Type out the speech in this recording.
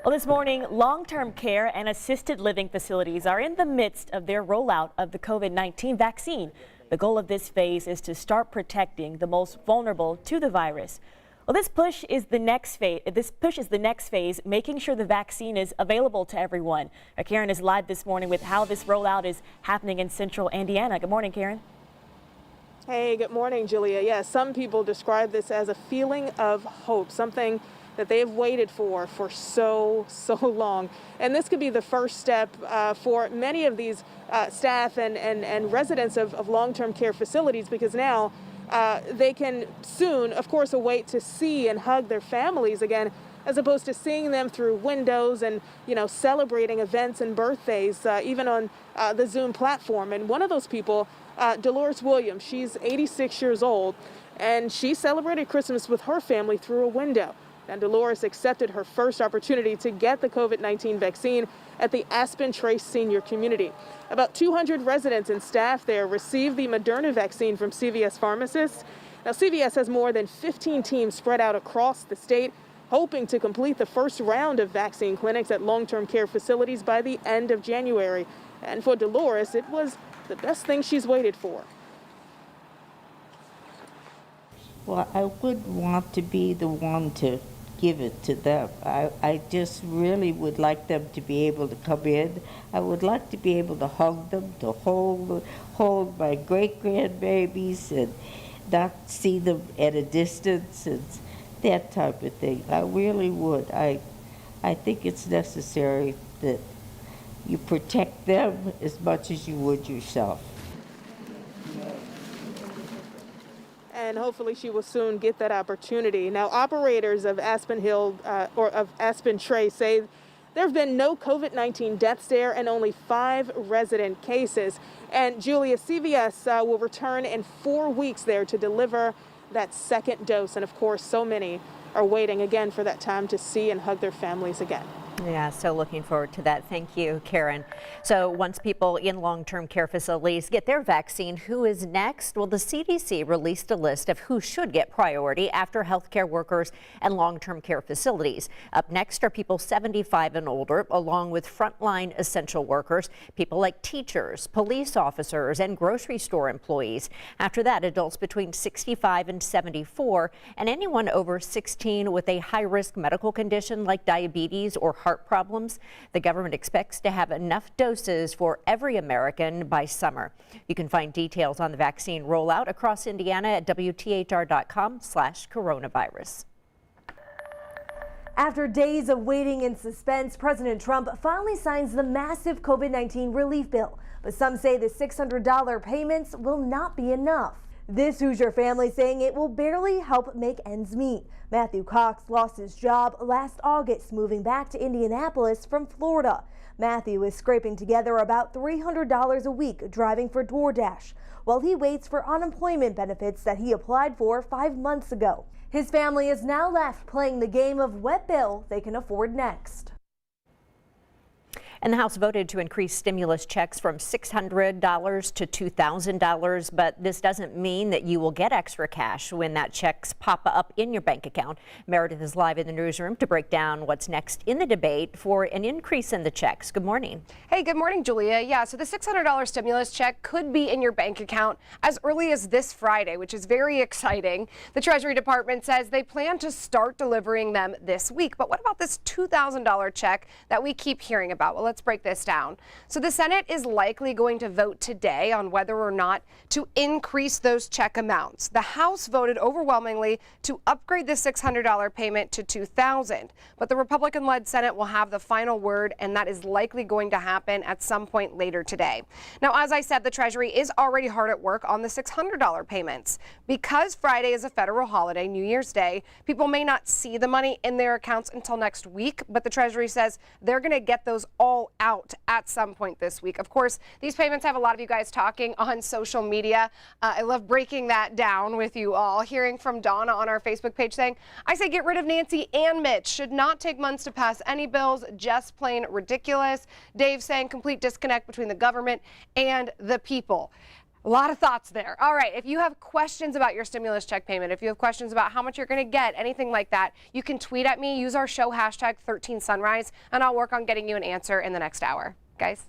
Well, this morning, long-term care and assisted living facilities are in the midst of their rollout of the COVID-19 vaccine. The goal of this phase is to start protecting the most vulnerable to the virus. Well, this push is the next phase, making sure the vaccine is available to everyone. Karen is live this morning with how this rollout is happening in central Indiana. Good morning, Karen. Hey, good morning, Julia. Yes, some people describe this as a feeling of hope, something that they have waited for so long. And this could be the first step for many of these staff and residents of long-term care facilities, because now they can soon, of course, await to see and hug their families again, as opposed to seeing them through windows and, celebrating events and birthdays, even on the Zoom platform. And one of those people, Dolores Williams, she's 86 years old, and she celebrated Christmas with her family through a window. And Dolores accepted her first opportunity to get the COVID-19 vaccine at the Aspen Trace Senior Community. About 200 residents and staff there received the Moderna vaccine from CVS pharmacists. Now, CVS has more than 15 teams spread out across the state, hoping to complete the first round of vaccine clinics at long-term care facilities by the end of January. And for Dolores, it was the best thing she's waited for. Well, I wouldn't want to be the one to give it to them. I just really would like them to be able to come in. I would like to be able to hug them, to hold my great-grandbabies and not see them at a distance and that type of thing. I really would. I think it's necessary that you protect them as much as you would yourself. And hopefully she will soon get that opportunity. Now, operators of Aspen Hill or of Aspen Trace say there have been no COVID-19 deaths there and only 5 resident cases. And Julia, CVS will return in 4 weeks there to deliver that second dose. And of course, so many are waiting again for that time to see and hug their families again. Yeah, so looking forward to that. Thank you, Karen. So once people in long-term care facilities get their vaccine, who is next? Well, the CDC released a list of who should get priority after healthcare workers and long-term care facilities. Up next are people 75 and older, along with frontline essential workers, people like teachers, police officers, and grocery store employees. After that, adults between 65 and 74, and anyone over 16 with a high-risk medical condition like diabetes or heart problems. The government expects to have enough doses for every American by summer. You can find details on the vaccine rollout across Indiana at WTHR.com/coronavirus. After days of waiting in suspense, President Trump finally signs the massive COVID-19 relief bill. But some say the $600 payments will not be enough. This Hoosier family saying it will barely help make ends meet. Matthew Cox lost his job last August, moving back to Indianapolis from Florida. Matthew is scraping together about $300 a week driving for DoorDash while he waits for unemployment benefits that he applied for 5 months ago. His family is now left playing the game of what bill they can afford next. And the House voted to increase stimulus checks from $600 to $2,000, but this doesn't mean that you will get extra cash when that checks pop up in your bank account. Meredith is live in the newsroom to break down what's next in the debate for an increase in the checks. Good morning. Hey, good morning, Julia. Yeah, so the $600 stimulus check could be in your bank account as early as this Friday, which is very exciting. The Treasury Department says they plan to start delivering them this week. But what about this $2,000 check that we keep hearing about? Well, let's break this down. So the Senate is likely going to vote today on whether or not to increase those check amounts. The House voted overwhelmingly to upgrade the $600 payment to $2,000, but the Republican-led Senate will have the final word, and that is likely going to happen at some point later today. Now, as I said, the Treasury is already hard at work on the $600 payments. Because Friday is a federal holiday, New Year's Day, people may not see the money in their accounts until next week, but the Treasury says they're going to get those all out at some point this week. Of course, these payments have a lot of you guys talking on social media. I love breaking that down with you all. Hearing from Donna on our Facebook page saying, I say get rid of Nancy and Mitch. Should not take months to pass any bills. Just plain ridiculous. Dave saying complete disconnect between the government and the people. A lot of thoughts there. All right, if you have questions about your stimulus check payment, if you have questions about how much you're going to get, anything like that, you can tweet at me, use our show hashtag 13sunrise, and I'll work on getting you an answer in the next hour. Guys?